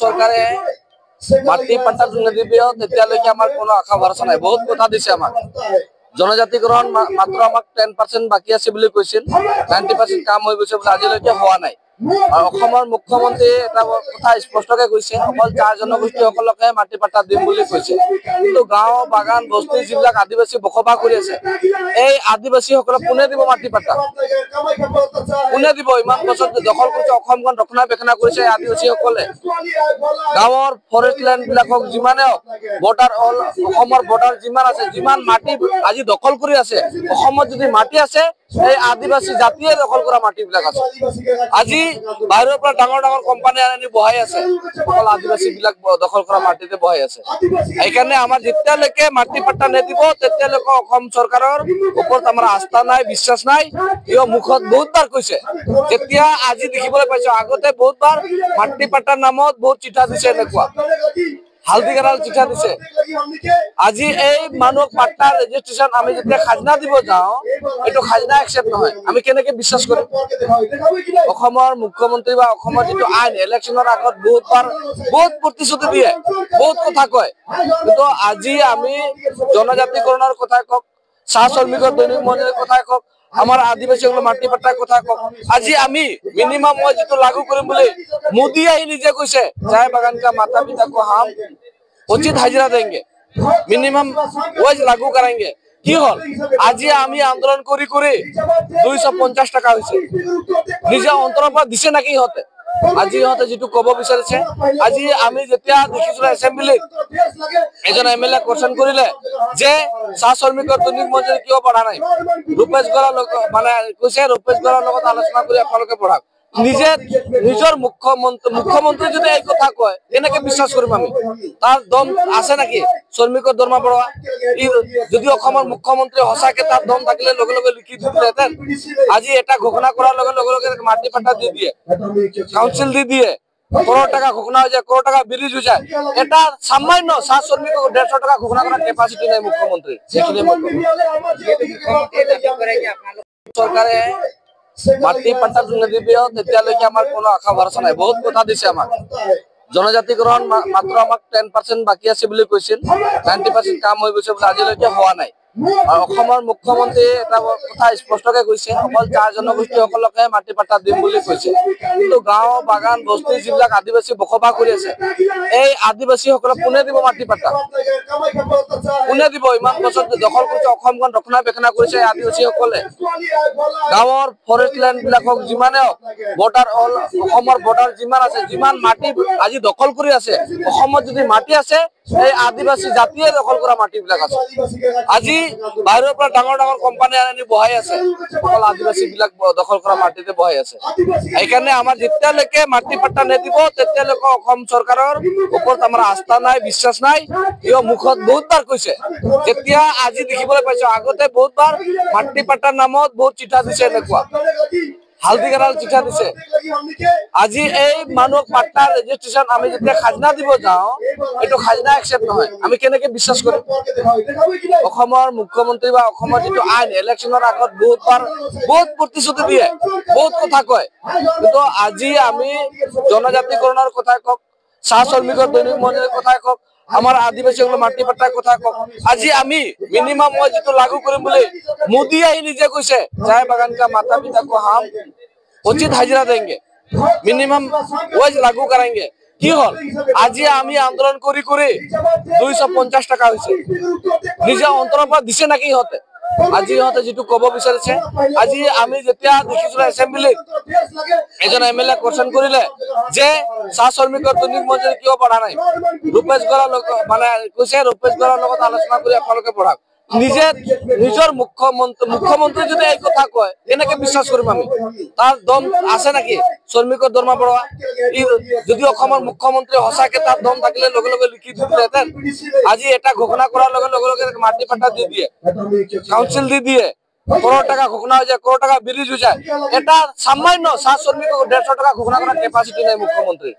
সরকারে মাটি পাট্টা দিব তেতিয়ালৈকে আমার কোনো আশা ভরসা নাই। বহুত কথা দিছে আমাক। জনজাতিকরণ মাত্র আমাক 10% বাকি আছে বুলি কৈছিল। 90% কাম হৈ গৈছে বুলি আজিলৈকে হোৱা নাই। মুখ্যমন্ত্রী এটা কথা স্পষ্টকে কৈছে, অকল 4 জনগোষ্ঠীসকলকে মাটি পাট্টা দিম বুলি কৈছে। কিন্তু গাঁও বাগান বস্তি যিবিলাক আদিবাসী বসবাস কৰি আছে, এই আদিবাসীসকলক কোনে দিব মাটি পাট্টা? কোনে দিব? ইমান বছৰ দখল কৰিছে, অসমখন ৰক্ষণাবেক্ষণ কৰিছে আদিবাসীসকলে। গাঁৱৰ ফৰেষ্ট লেণ্ড বিলাকক যিমানে বৰ্ডাৰ অসমৰ বৰ্ডাৰ যিমান আছে, যিমান মাটি আজি দখল কৰি আছে, অসমত যদি মাটি আছে এই আদিবাসী জাতিয়ে দখল কৰা মাটিবিলাক আছে। আজি বাহিৰৰ পৰা ডাঙৰ ডাঙৰ কোম্পানী আনি বহাই আছে, অকল আদিবাসী বিলাক দখল কৰা মাটিতে বহাই আছে। সেইকাৰণে আমাৰ যেতিয়ালৈকে মাটি পাট্টা নিদিব তেতিয়ালৈকে অসম চৰকাৰৰ ওপৰত আমাৰ আস্থা নাই, বিশ্বাস নাই। ইও মুখত বহুতবাৰ কৈছে, যেতিয়া আজি দেখিবলৈ পাইছো, আগতে বহুতবাৰ মাটি পাট্টাৰ নামত বহুত চিঠা দিছে, এনেকুৱা হালদিগাৰাল চিঠা দিছে। আজি এই মানুহ পাট্টা ৰেজিষ্ট্ৰেশ্যন আমি যেতিয়া খাজনা দিব যাওঁ, এইটো খাজনা একচেপ্ট নহয়। আমি কেনেকে বিশ্বাস কৰিম? অসমৰ মুখ্যমন্ত্ৰী বা অসমৰ যিটো আইন, ইলেকশ্যনৰ আগত বহুত প্ৰতিশ্ৰুতি দিয়ে, বহুত কথা কয়। কিন্তু আজি আমি জনজাতিকৰণৰ কথা কওক, চাহ শ্ৰমিকৰ দৈনিক মজুৰিৰ কথা কওক, আমাৰ আদিবাসীসকলৰ মাটি পাট্টাৰ কথা কওক, আজি আমি মিনিমাম ৱেজ যিটো লাগু কৰিম বুলি মোদী আহি নিজে কৈছে, চাহ বাগান কা মাতা পিতা কো হাম উচিত হাজিৰা দেंगे, মিনিমাম ৱেজ লাগু কৰেंगे। কি হল? আজি আমি আন্দোলন কৰি 250 টাকা হৈছে। নিজে অন্তৰৰ পৰা দিছে নাকি ইহঁতে? আজি ইহঁতে যিটো কব বিচাৰিছে, আজি আমি যেতিয়া দেখিছিলো এছেম্বলিত এজন এমএলএ কোৱেশ্যন কৰিলে যে চাহ শ্ৰমিকৰ দৈনিক মজুৰি কিয় বঢ়া নাই, ৰূপেশ গড়ৰ মানে কৈছে ৰূপেশ গড়ৰ লগত আলোচনা কৰি আপোনালোকে বঢ়াওক। নিজৰ মুখ্যমন্ত্ৰী যদি এই কথা কয়, কেনেকে বিশ্বাস কৰিম আমি? তাৰ দম আছে নাকি শ্ৰমিকৰ দৰমহা বঢ়োৱা? যদি অসমৰ মুখ্যমন্ত্ৰী সঁচাকে তাৰ দম থাকিলে লগে লগে লিখি দিলেহেঁতেন। আজি এটা ঘোষণা কৰাৰ লগে লগে মাটি পাট্টা দি দিয়ে, কাউন্সিল দি দিয়ে, করোড় টাকা ঘোষণা হয়ে যায়, করোড় টাকা ব্রিজ হয়ে যায়। এটা সামান্য চাহ শ্রমিক 150 টাকা ঘোষণা করার ক্যাপাসিটি নাই মুখ্যমন্ত্রী। সরকারে মাটি পাট্টা দিব তেতিয়ালৈকে আমার কোনো আশা ভরসা নাই। বহুত কথা দিছে আমাক। জনজাতিকরণ মাত্র আমাক 10% বাকি আছে বুলি কৈছিল। 90% কাম হৈ গৈছে বুলি আজিলৈকে হোৱা নাই। মুখ্যমন্ত্রী এটা কথা স্পষ্টকে কৈছে, অকল 4 জনগোষ্ঠীসকলকে মাটি পাট্টা দিম বুলি কৈছে। কিন্তু গাঁও বাগান বস্তি যিবিলাক আদিবাসী বসবাস কৰি আছে, এই আদিবাসীসকলক কোনে দিব মাটি পাট্টা? কোনে দিব? ইমান বছৰ দখল কৰিছে, অসমখন ৰক্ষণাবেক্ষণ কৰিছে আদিবাসীসকলে। গাঁৱৰ ফৰেষ্ট লেণ্ড বিলাকক যিমানে বৰ্ডাৰ অসমৰ বৰ্ডাৰ যিমান আছে, যিমান মাটি আজি দখল কৰি আছে, অসমত যদি মাটি আছে এই আদিবাসী জাতিয়ে দখল কৰা মাটিবিলাক আছে। আজি বাহিৰৰ পৰা ডাঙৰ ডাঙৰ কোম্পানী আনি বহাই আছে, অকল আদিবাসী বিলাক দখল কৰা মাটিতে বহাই আছে। সেইকাৰণে আমাৰ যেতিয়ালৈকে মাটি পাট্টা নিদিব তেতিয়ালৈকে অসম চৰকাৰৰ ওপৰত আমাৰ আস্থা নাই, বিশ্বাস নাই। ইও মুখত বহুতবাৰ কৈছে, যেতিয়া আজি দেখিবলৈ পাইছো, আগতে বহুতবাৰ মাটি পাট্টাৰ নামত বহুত চিঠা দিছে, এনেকুৱা হালদিগাৰাল চিঠা দিছে। আজি এই মানুহ পাট্টা ৰেজিষ্ট্ৰেশ্যন আমি যেতিয়া খাজনা দিব যাওঁ, এইটো খাজনা একচেপ্ট নহয়। আমি কেনেকে বিশ্বাস কৰিম? অসমৰ মুখ্যমন্ত্ৰী বা অসমৰ যিটো আইন, ইলেকশ্যনৰ আগত বহুত প্ৰতিশ্ৰুতি দিয়ে, বহুত কথা কয়। কিন্তু আজি আমি জনজাতিকৰণৰ কথা কওক, চাহ শ্ৰমিকৰ দৈনিক মজুৰিৰ কথা কওক, আমাৰ আদিবাসীসকলৰ মাটি পাট্টাৰ কথা কওক, আজি আমি মিনিমাম ৱেজ যিটো লাগু কৰিম বুলি মোদী আহি নিজে কৈছে, চাহ বাগান কা মাতা পিতা কো হাম উচিত হাজিৰা দেंगे, মিনিমাম ৱেজ লাগু কৰেंगे। কি হল? আজি আমি আন্দোলন কৰি 250 টাকা হৈছে। নিজে অন্তৰৰ পৰা দিছে নাকি ইহঁতে? আজি ইহঁতে যিটো কব বিচাৰিছে, আজি আমি যেতিয়া দেখিছিলো এছেম্বলিত এজন এমএলএ কোৱেশ্যন কৰিলে যে চাহ শ্ৰমিকৰ দৈনিক মজুৰি কিয় বঢ়া নাই, ৰূপেশ গড়ৰ মানে কৈছে ৰূপেশ গড়ৰ লগত আলোচনা কৰি আপোনালোকে বঢ়াওক। নিজৰ মুখ্যমন্ত্ৰী যদি এই কথা কয়, কেনেকে বিশ্বাস কৰিম আমি? তাৰ দম আছে নাকি শ্ৰমিকৰ দৰমহা বঢ়োৱা? যদি অসমৰ মুখ্যমন্ত্ৰী সঁচাকে তাৰ দম থাকিলে লগে লগে লিখি দিলেহেঁতেন। আজি এটা ঘোষণা কৰাৰ লগে লগে মাটি পাট্টা দি দিয়ে, কাউন্সিল দি দিয়ে, করোড় টাকা ঘোষণা হয়ে যায়, করোড় টাকা ব্রিজ হয়ে যায়। এটা সামান্য চাহ শ্রমিক 150 টাকা ঘোষণা করার ক্যাপাসিটি নাই মুখ্যমন্ত্রী।